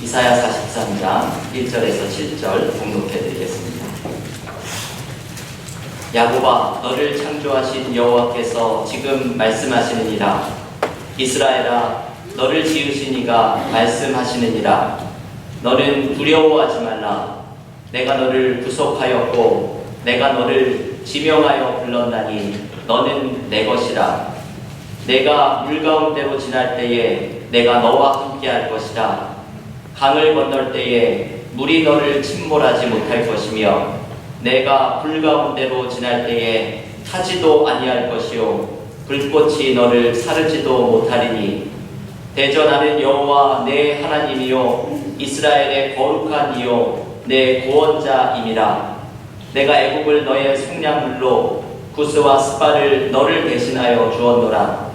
이사야 43장 1절에서 7절 봉독해 드리겠습니다. 야곱아, 너를 창조하신 여호와께서 지금 말씀하시느니라. 이스라엘아, 너를 지으신 이가 말씀하시느니라. 너는 두려워하지 말라. 내가 너를 구속하였고 내가 너를 지명하여 불렀나니 너는 내 것이라. 내가 물 가운데로 지날 때에 내가 너와 함께 할 것이라. 강을 건널 때에 물이 너를 침몰하지 못할 것이며 내가 불 가운데로 지날 때에 타지도 아니할 것이요 불꽃이 너를 사르지도 못하리니 대전하는 여호와 내 하나님이요 이스라엘의 거룩한 이요 내 구원자임이라. 내가 애국을 너의 속량물로 구스와 스바를 너를 대신하여 주었노라.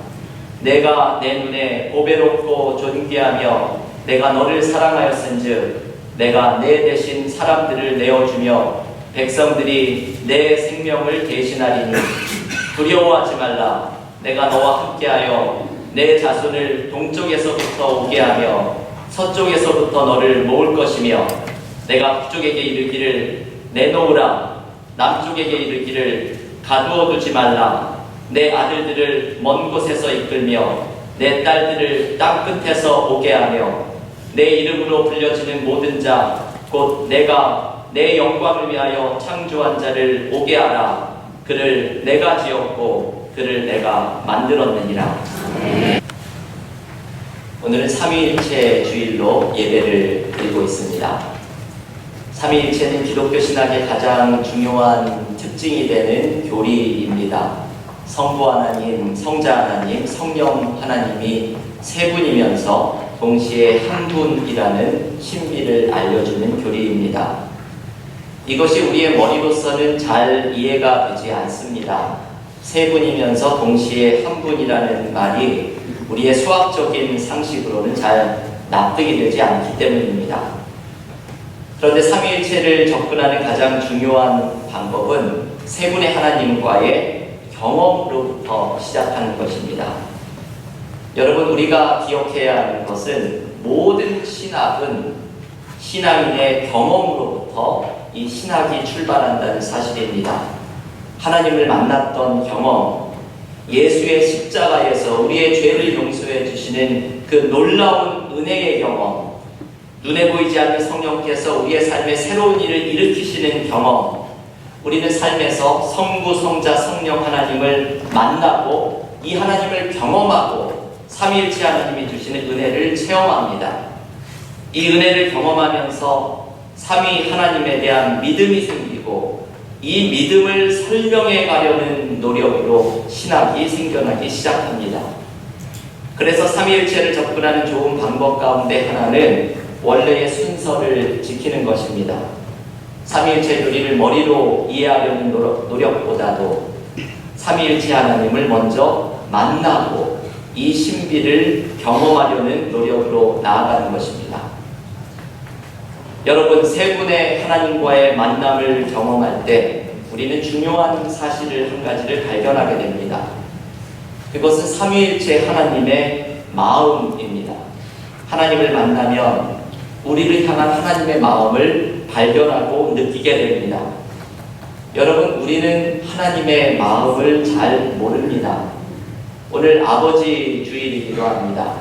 내가 내 눈에 보배롭고 존귀하며 내가 너를 사랑하였은즉 내가 내 대신 사람들을 내어주며 백성들이 내 생명을 대신하리니 두려워하지 말라. 내가 너와 함께하여 내 자손을 동쪽에서부터 오게 하며 서쪽에서부터 너를 모을 것이며 내가 북쪽에게 이르기를 내놓으라. 남쪽에게 이르기를 가두어 두지 말라. 내 아들들을 먼 곳에서 이끌며 내 딸들을 땅 끝에서 오게 하며 내 이름으로 불려지는 모든 자 곧 내가 내 영광을 위하여 창조한 자를 오게 하라. 그를 내가 지었고 그를 내가 만들었느니라. 오늘은 삼위일체 주일로 예배를 드리고 있습니다. 삼위일체는 기독교 신학의 가장 중요한 특징이 되는 교리입니다. 성부 하나님, 성자 하나님, 성령 하나님이 세 분이면서 동시에 한 분이라는 신비를 알려주는 교리입니다. 이것이 우리의 머리로서는 잘 이해가 되지 않습니다. 세 분이면서 동시에 한 분이라는 말이 우리의 수학적인 상식으로는 잘 납득이 되지 않기 때문입니다. 그런데 삼위일체를 접근하는 가장 중요한 방법은 세 분의 하나님과의 경험으로부터 시작하는 것입니다. 여러분, 우리가 기억해야 하는 것은 모든 신학은 신앙인의 경험으로부터 이 신학이 출발한다는 사실입니다. 하나님을 만났던 경험, 예수의 십자가에서 우리의 죄를 용서해 주시는 그 놀라운 은혜의 경험, 눈에 보이지 않는 성령께서 우리의 삶에 새로운 일을 일으키시는 경험, 우리는 삶에서 성부, 성자, 성령 하나님을 만나고 이 하나님을 경험하고 삼위일체 하나님이 주시는 은혜를 체험합니다. 이 은혜를 경험하면서 삼위 하나님에 대한 믿음이 생기고 이 믿음을 설명해 가려는 노력으로 신학이 생겨나기 시작합니다. 그래서 삼위일체를 접근하는 좋은 방법 가운데 하나는 원래의 순서를 지키는 것입니다. 삼위일체 교리를 머리로 이해하려는 노력보다도 삼위일체 하나님을 먼저 만나고 이 신비를 경험하려는 노력으로 나아가는 것입니다. 여러분, 세 분의 하나님과의 만남을 경험할 때 우리는 중요한 사실을 한 가지를 발견하게 됩니다. 그것은 삼위일체 하나님의 마음입니다. 하나님을 만나면 우리를 향한 하나님의 마음을 발견하고 느끼게 됩니다. 여러분, 우리는 하나님의 마음을 잘 모릅니다. 오늘 아버지 주일이기도 합니다.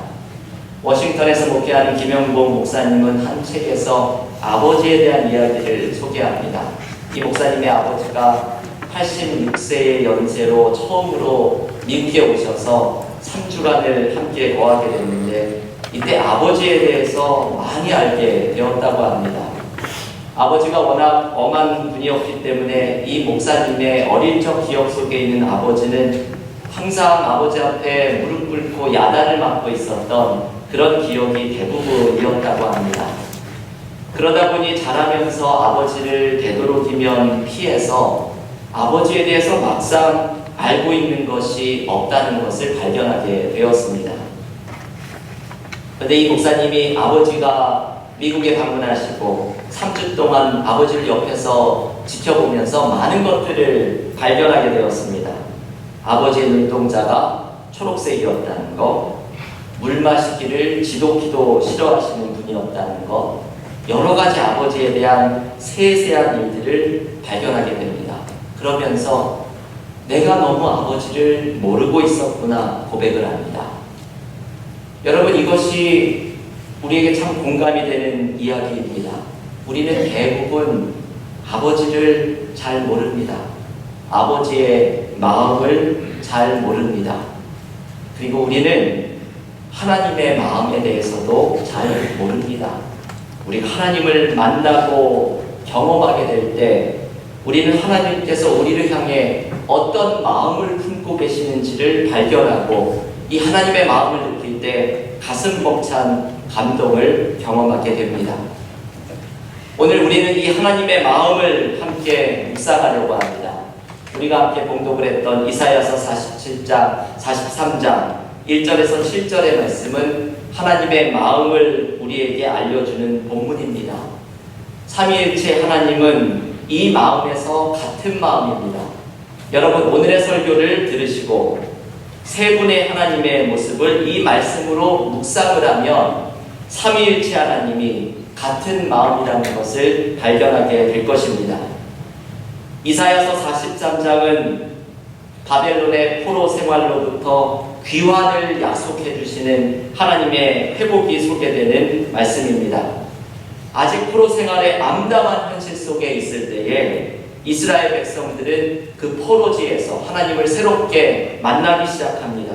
워싱턴에서 목회하는 김영봉 목사님은 한 책에서 아버지에 대한 이야기를 소개합니다. 이 목사님의 아버지가 86세의 연세로 처음으로 미국에 오셔서 3주간을 함께 거하게 됐는데 이때 아버지에 대해서 많이 알게 되었다고 합니다. 아버지가 워낙 엄한 분이었기 때문에 이 목사님의 어릴 적 기억 속에 있는 아버지는 항상 아버지 앞에 무릎 꿇고 야단을 맞고 있었던 그런 기억이 대부분이었다고 합니다. 그러다 보니 자라면서 아버지를 되도록이면 피해서 아버지에 대해서 막상 알고 있는 것이 없다는 것을 발견하게 되었습니다. 그런데 이 목사님이 아버지가 미국에 방문하시고 3주 동안 아버지를 옆에서 지켜보면서 많은 것들을 발견하게 되었습니다. 아버지의 눈동자가 초록색이었다는 것, 물 마시기를 지독히도 싫어하시는 분이 분이 없다는 것, 여러 가지 아버지에 대한 세세한 일들을 발견하게 됩니다. 그러면서 내가 너무 아버지를 모르고 있었구나 고백을 합니다. 여러분, 이것이 우리에게 참 공감이 되는 이야기입니다. 우리는 대부분 아버지를 잘 모릅니다. 아버지의 마음을 잘 모릅니다. 그리고 우리는 하나님의 마음에 대해서도 잘 모릅니다. 우리가 하나님을 만나고 경험하게 될 때 우리는 하나님께서 우리를 향해 어떤 마음을 품고 계시는지를 발견하고 이 하나님의 마음을 느낄 때 가슴 벅찬 감동을 경험하게 됩니다. 오늘 우리는 이 하나님의 마음을 함께 묵상하려고 합니다. 우리가 함께 봉독을 했던 이사야서 43장 1절에서 7절의 말씀은 하나님의 마음을 우리에게 알려주는 본문입니다. 삼위일체 하나님은 이 마음에서 같은 마음입니다. 여러분, 오늘의 설교를 들으시고 세 분의 하나님의 모습을 이 말씀으로 묵상을 하면 삼위일체 하나님이 같은 마음이라는 것을 발견하게 될 것입니다. 이사야서 43장은 바벨론의 포로 생활로부터 귀환을 약속해 주시는 하나님의 회복이 소개되는 말씀입니다. 아직 포로 생활의 암담한 현실 속에 있을 때에 이스라엘 백성들은 그 포로지에서 하나님을 새롭게 만나기 시작합니다.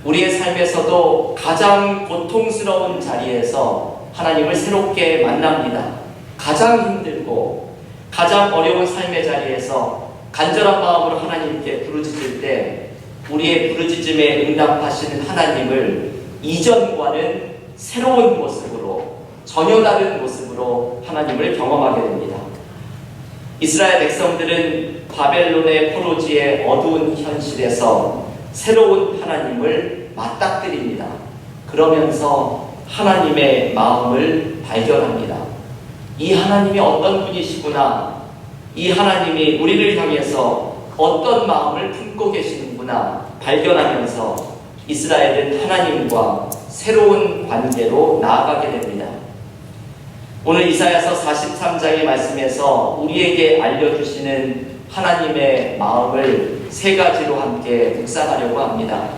우리의 삶에서도 가장 고통스러운 자리에서 하나님을 새롭게 만납니다. 가장 힘들고 가장 어려운 삶의 자리에서 간절한 마음으로 하나님께 부르짖을 때 우리의 부르짖음에 응답하시는 하나님을 이전과는 새로운 모습으로, 전혀 다른 모습으로 하나님을 경험하게 됩니다. 이스라엘 백성들은 바벨론의 포로지의 어두운 현실에서 새로운 하나님을 맞닥뜨립니다. 그러면서 하나님의 마음을 발견합니다. 이 하나님이 어떤 분이시구나, 이 하나님이 우리를 향해서 어떤 마음을 품고 계시는구나 발견하면서 이스라엘은 하나님과 새로운 관계로 나아가게 됩니다. 오늘 이사야서 43장의 말씀에서 우리에게 알려주시는 하나님의 마음을 세 가지로 함께 묵상하려고 합니다.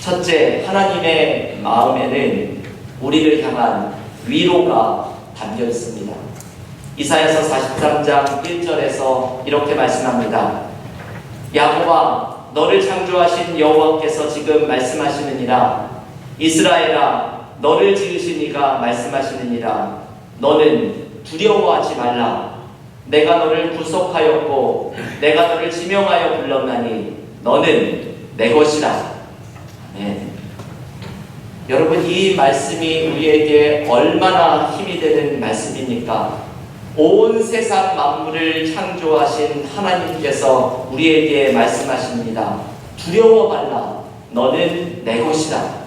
첫째, 하나님의 마음에는 우리를 향한 위로가 담겨 있습니다. 이사야서 43장 1절에서 이렇게 말씀합니다. 야곱아, 너를 창조하신 여호와께서 지금 말씀하시느니라. 이스라엘아, 너를 지으신 이가 말씀하시느니라. 너는 두려워하지 말라. 내가 너를 구속하였고 내가 너를 지명하여 불렀나니 너는 내 것이라. 아멘. 여러분, 이 말씀이 우리에게 얼마나 힘이 되는 말씀입니까? 온 세상 만물을 창조하신 하나님께서 우리에게 말씀하십니다. 두려워 말라. 너는 내 것이다.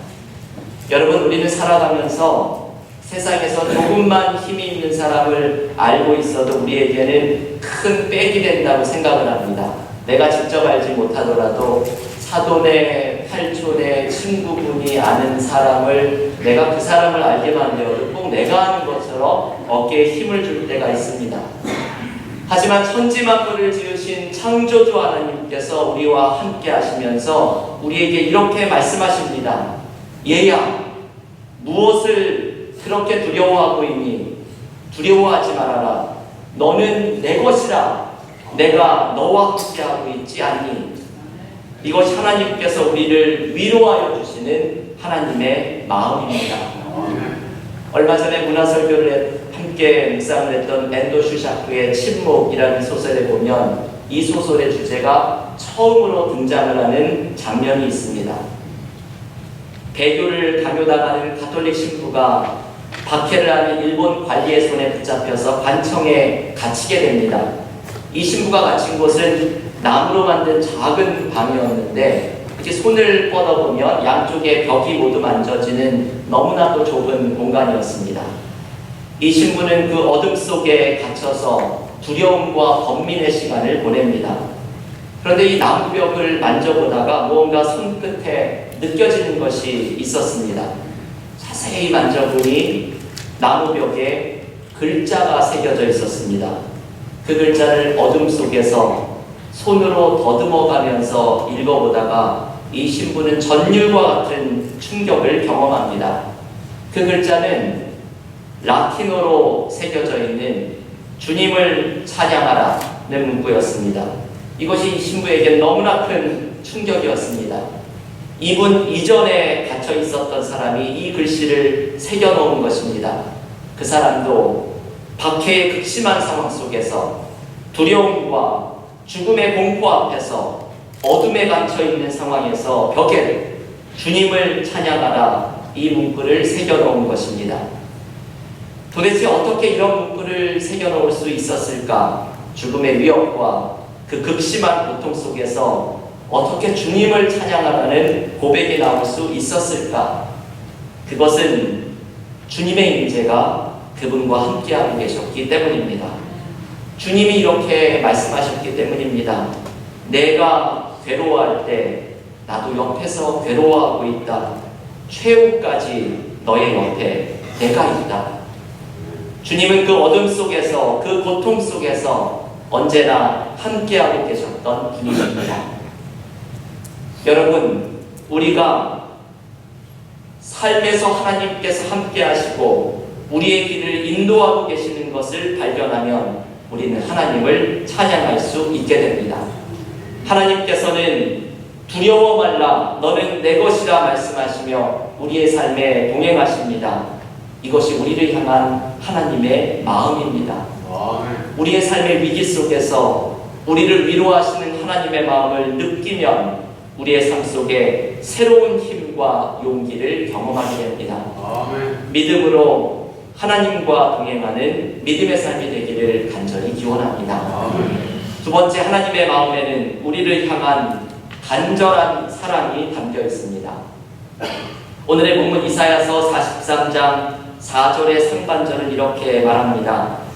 여러분, 우리는 살아가면서 세상에서 조금만 힘이 있는 사람을 알고 있어도 우리에게는 큰 빽이 된다고 생각을 합니다. 내가 직접 알지 못하더라도 사돈의, 팔촌의 친구분이 아는 사람을 내가 그 사람을 알게만 되어도 꼭 내가 아는 것처럼 어깨에 힘을 줄 때가 있습니다. 하지만 천지만물을 지으신 창조주 하나님께서 우리와 함께 하시면서 우리에게 이렇게 말씀하십니다. 얘야, 무엇을 그렇게 두려워하고 있니? 두려워하지 말아라. 너는 내 것이라. 내가 너와 함께하고 있지 않니? 이것이 하나님께서 우리를 위로하여 주시는 하나님의 마음입니다. 얼마 전에 문화설교를 함께 묵상을 했던 앤도 슈샤크의 침묵이라는 소설에 보면 이 소설의 주제가 처음으로 등장을 하는 장면이 있습니다. 배교를 강요당하는 가톨릭 신부가 박해를 하는 일본 관리의 손에 붙잡혀서 관청에 갇히게 됩니다. 이 신부가 갇힌 곳은 나무로 만든 작은 방이었는데 이렇게 손을 뻗어보면 양쪽에 벽이 모두 만져지는 너무나도 좁은 공간이었습니다. 이 신부는 그 어둠 속에 갇혀서 두려움과 번민의 시간을 보냅니다. 그런데 이 나무벽을 만져보다가 무언가 손끝에 느껴지는 것이 있었습니다. 자세히 만져보니 나무벽에 글자가 새겨져 있었습니다. 그 글자를 어둠 속에서 손으로 더듬어가면서 읽어보다가 이 신부는 전율과 같은 충격을 경험합니다. 그 글자는 라틴어로 새겨져 있는 주님을 찬양하라는 문구였습니다. 이것이 이 신부에게 너무나 큰 충격이었습니다. 이분 이전에 갇혀 있었던 사람이 이 글씨를 새겨놓은 것입니다. 그 사람도 박해의 극심한 상황 속에서 두려움과 죽음의 공포 앞에서 어둠에 갇혀있는 상황에서 벽에 주님을 찬양하라 이 문구를 새겨놓은 것입니다. 도대체 어떻게 이런 문구를 새겨놓을 수 있었을까? 죽음의 위협과 그 극심한 고통 속에서 어떻게 주님을 찬양하라는 고백이 나올 수 있었을까? 그것은 주님의 임재가 그분과 함께하고 계셨기 때문입니다. 주님이 이렇게 말씀하셨기 때문입니다. 내가 괴로워할 때 나도 옆에서 괴로워하고 있다. 최후까지 너의 옆에 내가 있다. 주님은 그 어둠 속에서 그 고통 속에서 언제나 함께하고 계셨던 분이십니다. 여러분, 우리가 삶에서 하나님께서 함께하시고 우리의 길을 인도하고 계시는 것을 발견하면 우리는 하나님을 찬양할 수 있게 됩니다. 하나님께서는 두려워 말라 너는 내 것이라 말씀하시며 우리의 삶에 동행하십니다. 이것이 우리를 향한 하나님의 마음입니다. 우리의 삶의 위기 속에서 우리를 위로하시는 하나님의 마음을 느끼면 우리의 삶 속에 새로운 힘과 용기를 경험하게 됩니다. 믿음으로 하나님과 동행하는 믿음의 삶이 되기를 간절히 기원합니다. 두 번째, 하나님의 마음에는 우리를 향한 간절한 사랑이 담겨 있습니다. 오늘의 본문 이사야서 43장 4절의 상반절은 이렇게 말합니다.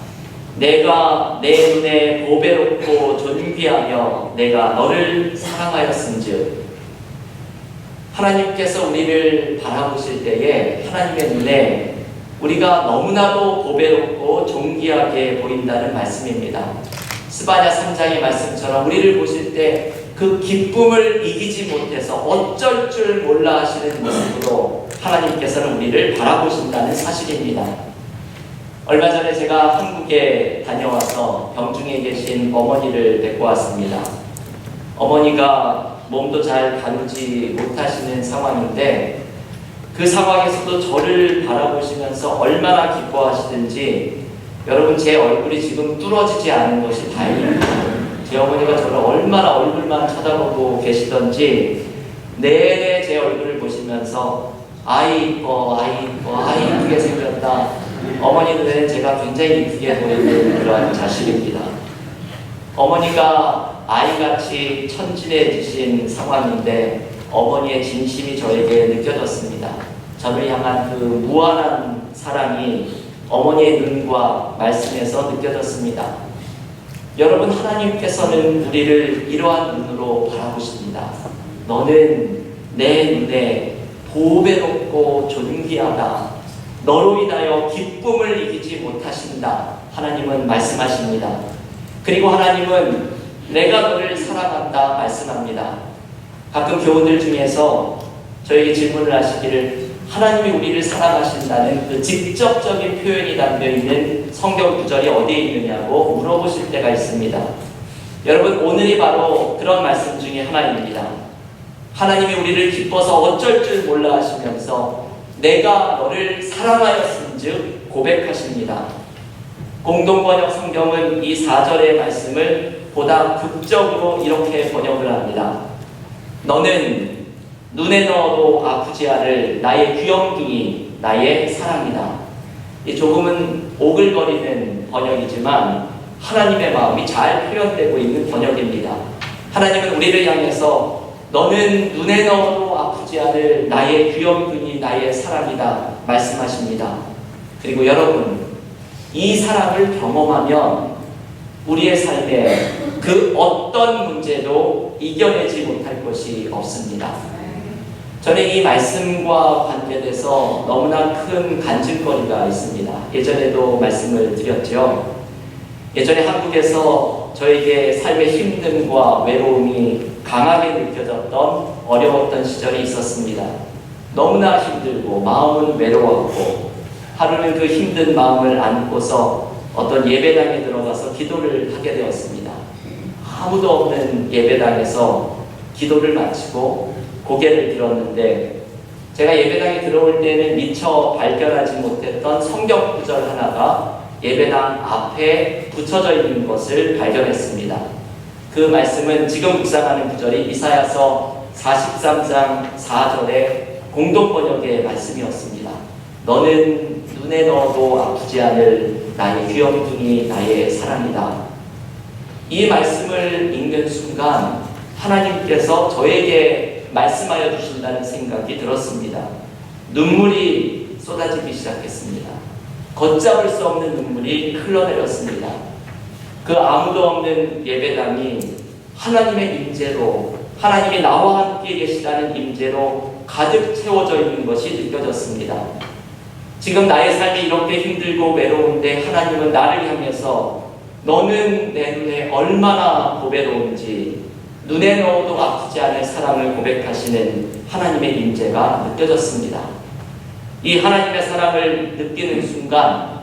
내가 내 눈에 보배롭고 존귀하며 내가 너를 사랑하였은즉. 하나님께서 우리를 바라보실 때에 하나님의 눈에 우리가 너무나도 보배롭고 존귀하게 보인다는 말씀입니다. 스바냐 3장의 말씀처럼 우리를 보실 때 그 기쁨을 이기지 못해서 어쩔 줄 몰라 하시는 모습으로 하나님께서는 우리를 바라보신다는 사실입니다. 얼마 전에 제가 한국에 다녀와서 병중에 계신 어머니를 뵙고 왔습니다. 어머니가 몸도 잘 다루지 못하시는 상황인데 그 상황에서도 저를 바라보시면서 얼마나 기뻐하시든지 여러분, 제 얼굴이 지금 뚫어지지 않은 것이 다행입니다. 제 어머니가 저를 얼마나 얼굴만 쳐다보고 계시던지 내내 제 얼굴을 보시면서 아이 이뻐, 아이 이뻐, 아이 이쁘게 생겼다. 어머니 눈에는 제가 굉장히 이쁘게 보이는 그러한 자식입니다. 어머니가 아이같이 천진해지신 상황인데 어머니의 진심이 저에게 느껴졌습니다. 저를 향한 그 무한한 사랑이 어머니의 눈과 말씀에서 느껴졌습니다. 여러분, 하나님께서는 우리를 이러한 눈으로 바라보십니다. 너는 내 눈에 보배롭고 존귀하다. 너로 인하여 기쁨을 이기지 못하신다. 하나님은 말씀하십니다. 그리고 하나님은 내가 너를 사랑한다 말씀합니다. 가끔 교우들 중에서 저에게 질문을 하시기를 하나님이 우리를 사랑하신다는 그 직접적인 표현이 담겨있는 성경 구절이 어디에 있느냐고 물어보실 때가 있습니다. 여러분, 오늘이 바로 그런 말씀 중에 하나입니다. 하나님이 우리를 기뻐서 어쩔 줄 몰라 하시면서 내가 너를 사랑하였은즉 고백하십니다. 공동번역 성경은 이 4절의 말씀을 보다 극적으로 이렇게 번역을 합니다. 너는 눈에 넣어도 아프지 않을 나의 귀염둥이, 나의 사랑이다. 이 조금은 오글거리는 번역이지만 하나님의 마음이 잘 표현되고 있는 번역입니다. 하나님은 우리를 향해서 너는 눈에 넣어도 아프지 않을 나의 귀염둥이, 나의 사랑이다 말씀하십니다. 그리고 여러분, 이 사랑을 경험하면 우리의 삶에 그 어떤 문제도 이겨내지 못할 것이 없습니다. 저는 이 말씀과 관계돼서 너무나 큰 간증거리가 있습니다. 예전에도 말씀을 드렸죠. 예전에 한국에서 저에게 삶의 힘듦과 외로움이 강하게 느껴졌던 어려웠던 시절이 있었습니다. 너무나 힘들고 마음은 외로웠고 하루는 그 힘든 마음을 안고서 어떤 예배당에 들어가서 기도를 하게 되었습니다. 아무도 없는 예배당에서 기도를 마치고 고개를 들었는데 제가 예배당에 들어올 때는 미처 발견하지 못했던 성경 구절 하나가 예배당 앞에 붙여져 있는 것을 발견했습니다. 그 말씀은 지금 묵상하는 구절이 이사야서 43장 4절의 공동 번역의 말씀이었습니다. 너는 눈에 넣어도 아프지 않을 나의 귀염둥이 나의 사랑이다. 이 말씀을 읽는 순간 하나님께서 저에게 말씀하여 주신다는 생각이 들었습니다. 눈물이 쏟아지기 시작했습니다. 걷잡을 수 없는 눈물이 흘러내렸습니다. 그 아무도 없는 예배당이 하나님의 임재로, 하나님이 나와 함께 계시다는 임재로 가득 채워져 있는 것이 느껴졌습니다. 지금 나의 삶이 이렇게 힘들고 외로운데 하나님은 나를 향해서 너는 내 눈에 얼마나 보배로운지 눈에 넣어도 아프지 않을 사랑을 고백하시는 하나님의 임재가 느껴졌습니다. 이 하나님의 사랑을 느끼는 순간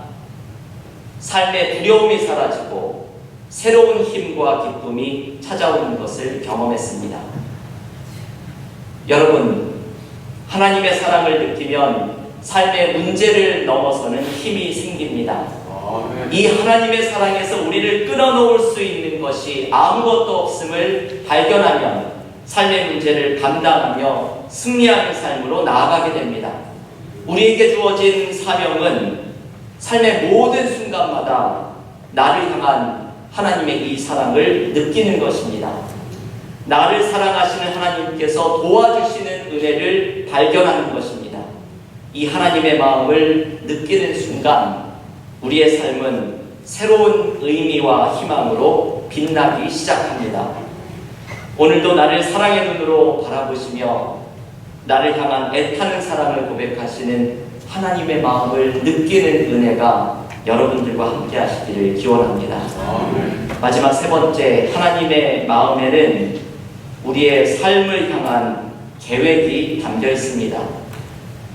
삶의 두려움이 사라지고 새로운 힘과 기쁨이 찾아오는 것을 경험했습니다. 여러분, 하나님의 사랑을 느끼면 삶의 문제를 넘어서는 힘이 생깁니다. 이 하나님의 사랑에서 우리를 끌어놓을 수 있는 것이 아무것도 없음을 발견하면 삶의 문제를 감당하며 승리하는 삶으로 나아가게 됩니다. 우리에게 주어진 사명은 삶의 모든 순간마다 나를 향한 하나님의 이 사랑을 느끼는 것입니다. 나를 사랑하시는 하나님께서 도와주시는 은혜를 발견하는 것입니다. 이 하나님의 마음을 느끼는 순간 우리의 삶은 새로운 의미와 희망으로 빛나기 시작합니다. 오늘도 나를 사랑의 눈으로 바라보시며 나를 향한 애타는 사랑을 고백하시는 하나님의 마음을 느끼는 은혜가 여러분들과 함께 하시기를 기원합니다. 마지막 세 번째, 하나님의 마음에는 우리의 삶을 향한 계획이 담겨 있습니다.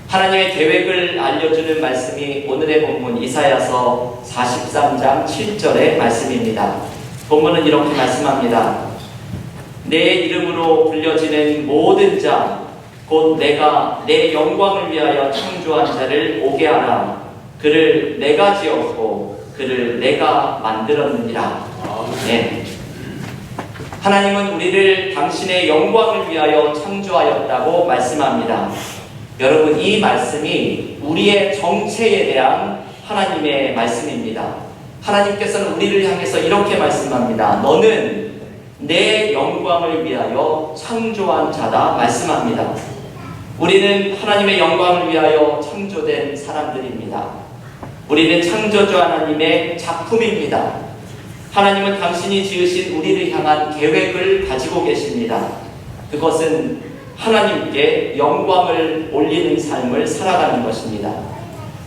하나님의 계획을 알려주는 말씀이 오늘의 본문 이사야서 43장 7절의 말씀입니다. 본문은 이렇게 말씀합니다. 내 이름으로 불려지는 모든 자 곧 내가 내 영광을 위하여 창조한 자를 오게 하라. 그를 내가 지었고 그를 내가 만들었느니라. 네. 하나님은 우리를 당신의 영광을 위하여 창조하였다고 말씀합니다. 여러분, 이 말씀이 우리의 정체에 대한 하나님의 말씀입니다. 하나님께서는 우리를 향해서 이렇게 말씀합니다. 너는 내 영광을 위하여 창조한 자다 말씀합니다. 우리는 하나님의 영광을 위하여 창조된 사람들입니다. 우리는 창조주 하나님의 작품입니다. 하나님은 당신이 지으신 우리를 향한 계획을 가지고 계십니다. 그것은 하나님께 영광을 올리는 삶을 살아가는 것입니다.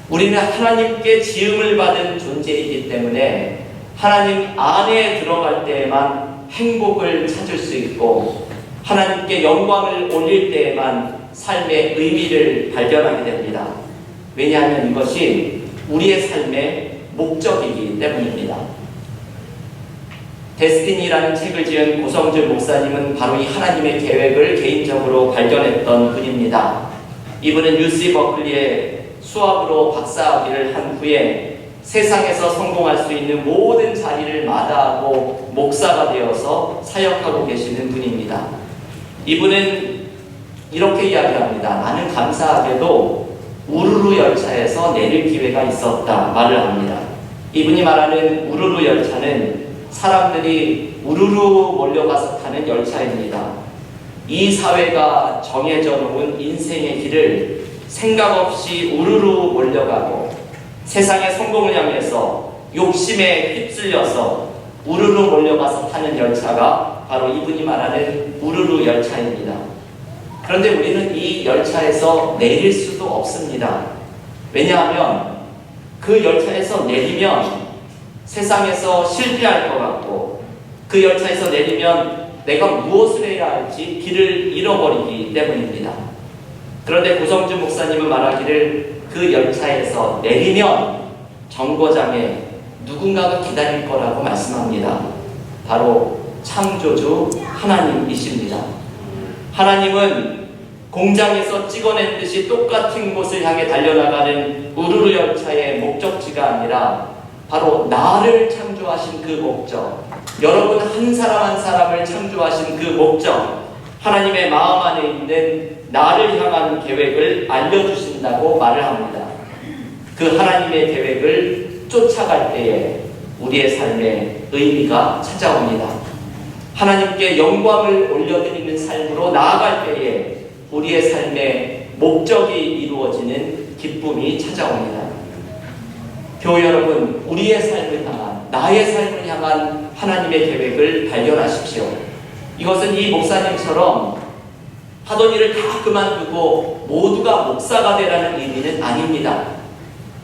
우리는 하나님께 지음을 받은 존재이기 때문에 하나님 안에 들어갈 때에만 행복을 찾을 수 있고 하나님께 영광을 올릴 때에만 삶의 의미를 발견하게 됩니다. 왜냐하면 이것이 우리의 삶의 목적이기 때문입니다. 데스티니라는 책을 지은 고성준 목사님은 바로 이 하나님의 계획을 개인적으로 발견했던 분입니다. 이분은 UC 버클리에 수학으로 박사학위를 한 후에 세상에서 성공할 수 있는 모든 자리를 마다하고 목사가 되어서 사역하고 계시는 분입니다. 이분은 이렇게 이야기합니다. 나는 감사하게도 우르르 열차에서 내릴 기회가 있었다 말을 합니다. 이분이 말하는 우르르 열차는 사람들이 우르르 몰려가서 타는 열차입니다. 이 사회가 정해져 놓은 인생의 길을 생각 없이 우르르 몰려가고 세상의 성공을 향해서 욕심에 휩쓸려서 우르르 몰려가서 타는 열차가 바로 이분이 말하는 우르르 열차입니다. 그런데 우리는 이 열차에서 내릴 수도 없습니다. 왜냐하면 그 열차에서 내리면 세상에서 실패할 것 같고, 그 열차에서 내리면 내가 무엇을 해야 할지 길을 잃어버리기 때문입니다. 그런데 고성준 목사님은 말하기를 그 열차에서 내리면 정거장에 누군가가 기다릴 거라고 말씀합니다. 바로 창조주 하나님이십니다. 하나님은 공장에서 찍어낸 듯이 똑같은 곳을 향해 달려나가는 우르르 열차의 목적지가 아니라 바로 나를 창조하신 그 목적, 여러분 한 사람 한 사람을 창조하신 그 목적, 하나님의 마음 안에 있는 나를 향한 계획을 알려주신다고 말을 합니다. 그 하나님의 계획을 쫓아갈 때에 우리의 삶에 의미가 찾아옵니다. 하나님께 영광을 올려드리는 삶으로 나아갈 때에 우리의 삶에 목적이 이루어지는 기쁨이 찾아옵니다. 교회 여러분, 우리의 삶을 향한, 나의 삶을 향한 하나님의 계획을 발견하십시오. 이것은 이 목사님처럼 하던 일을 다 그만두고 모두가 목사가 되라는 의미는 아닙니다.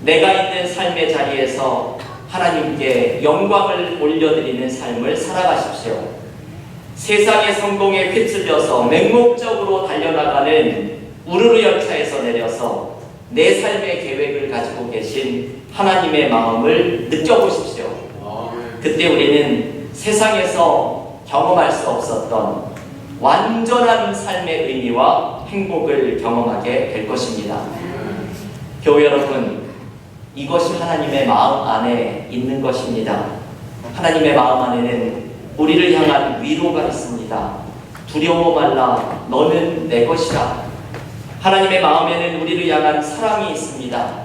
내가 있는 삶의 자리에서 하나님께 영광을 올려드리는 삶을 살아가십시오. 세상의 성공에 휩쓸려서 맹목적으로 달려나가는 우르르 열차에서 내려서 내 삶의 계획을 가지고 계신 하나님의 마음을 느껴보십시오. 그때 우리는 세상에서 경험할 수 없었던 완전한 삶의 의미와 행복을 경험하게 될 것입니다. 교회 여러분, 이것이 하나님의 마음 안에 있는 것입니다. 하나님의 마음 안에는 우리를 향한 위로가 있습니다. 두려워 말라, 너는 내 것이다. 하나님의 마음에는 우리를 향한 사랑이 있습니다.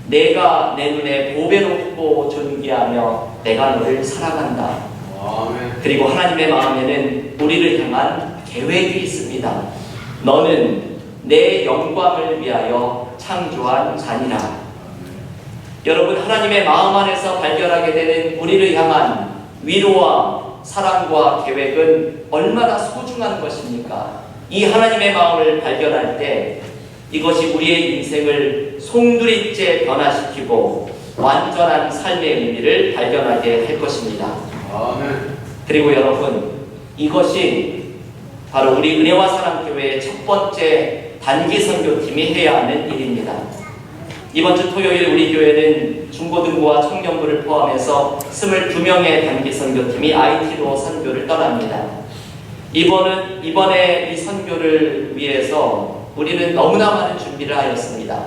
내가 내 눈에 보배 높고 존귀하며 내가 너를 사랑한다. 그리고 하나님의 마음에는 우리를 향한 계획이 있습니다. 너는 내 영광을 위하여 창조한 자니라. 여러분, 하나님의 마음 안에서 발견하게 되는 우리를 향한 위로와 사랑과 계획은 얼마나 소중한 것입니까? 이 하나님의 마음을 발견할 때 이것이 우리의 인생을 송두리째 변화시키고 완전한 삶의 의미를 발견하게 할 것입니다. 아멘. 그리고 여러분, 이것이 바로 우리 은혜와 사랑교회의 첫 번째 단기 선교팀이 해야 하는 일입니다. 이번 주 토요일 우리 교회는 중고등부와 청년부를 포함해서 22명의 단기 선교팀이 IT로 선교를 떠납니다. 이번에 이 선교를 위해서 우리는 너무나 많은 준비를 하였습니다.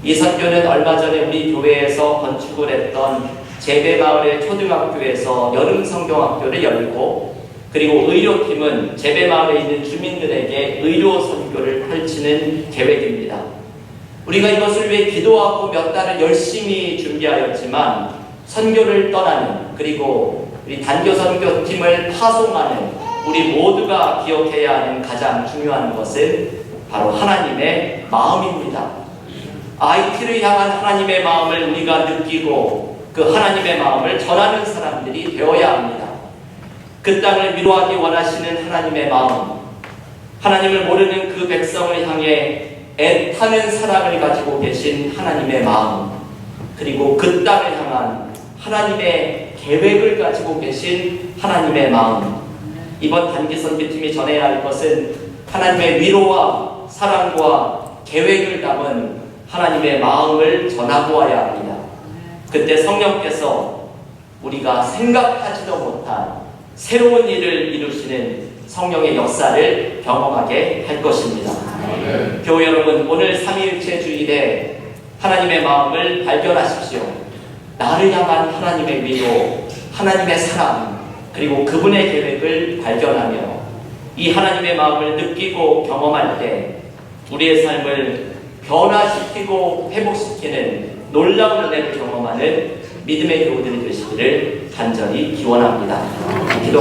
이 선교는 얼마 전에 우리 교회에서 건축을 했던 재배마을의 초등학교에서 여름 성경학교를 열고, 그리고 의료팀은 재배마을에 있는 주민들에게 의료 선교를 펼치는 계획입니다. 우리가 이것을 위해 기도하고 몇 달을 열심히 준비하였지만 선교를 떠나는, 그리고 우리 단교 선교팀을 파송하는 우리 모두가 기억해야 하는 가장 중요한 것은 바로 하나님의 마음입니다. IT를 향한 하나님의 마음을 우리가 느끼고 그 하나님의 마음을 전하는 사람들이 되어야 합니다. 그 땅을 위로하기 원하시는 하나님의 마음, 하나님을 모르는 그 백성을 향해 애타는 사랑을 가지고 계신 하나님의 마음, 그리고 그 땅을 향한 하나님의 계획을 가지고 계신 하나님의 마음. 이번 단기 선교팀이 전해야 할 것은 하나님의 위로와 사랑과 계획을 담은 하나님의 마음을 전하고와야 합니다. 그때 성령께서 우리가 생각하지도 못한 새로운 일을 이루시는 성령의 역사를 경험하게 할 것입니다. 네. 교회 여러분, 오늘 삼위일체 주일에 하나님의 마음을 발견하십시오. 나를 향한 하나님의 위로, 하나님의 사랑, 그리고 그분의 계획을 발견하며 이 하나님의 마음을 느끼고 경험할 때 우리의 삶을 변화시키고 회복시키는 놀라운 은혜를 경험하는 믿음의 교우들이 되시기를 간절히 기원합니다. 기도